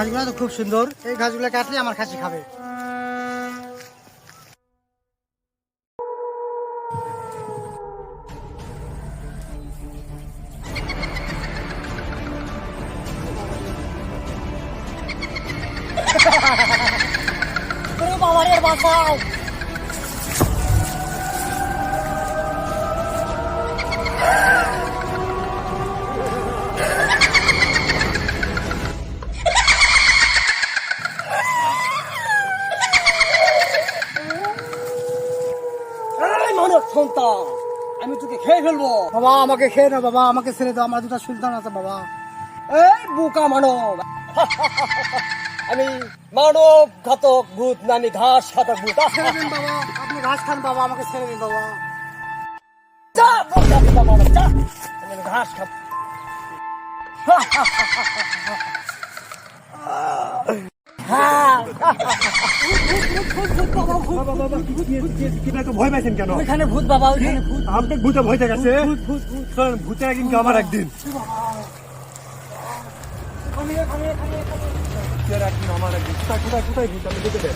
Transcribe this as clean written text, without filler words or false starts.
ঘাসগুলো তো খুব সুন্দর, এই ঘাসগুলো কাটলে আমার খাসি খাবে। বাবা রে বাঁচাও। আমি তোকে খেয়ে ফেলবো। বাবা আমাকে খেয়ে না বাবা, আমাকে ছেড়ে দাও, আমার দুটা সুলতান আছে বাবা। এই বোকা মানব, আমি মানব ঘাতক ভূত নানি ঘাস খাতক ভূত। ছেড়ে দিন বাবা, আপনি ঘাস খান বাবা, আমাকে ছেড়ে দিন বাবা। যা বোকা বোকা মানব, যা, আমি ঘাস খাবো। ভয় পাইছেন কেন? ওইখানে ভূত বাবা, ওইখানে ভূত। আপনি ভূতে ভয় দেখাচ্ছে? চলেন ভূতে একদিন আমার একদিন আমার একদিন কোথায় কোথায় কোথায় ভূত আমি দেখে দেয়।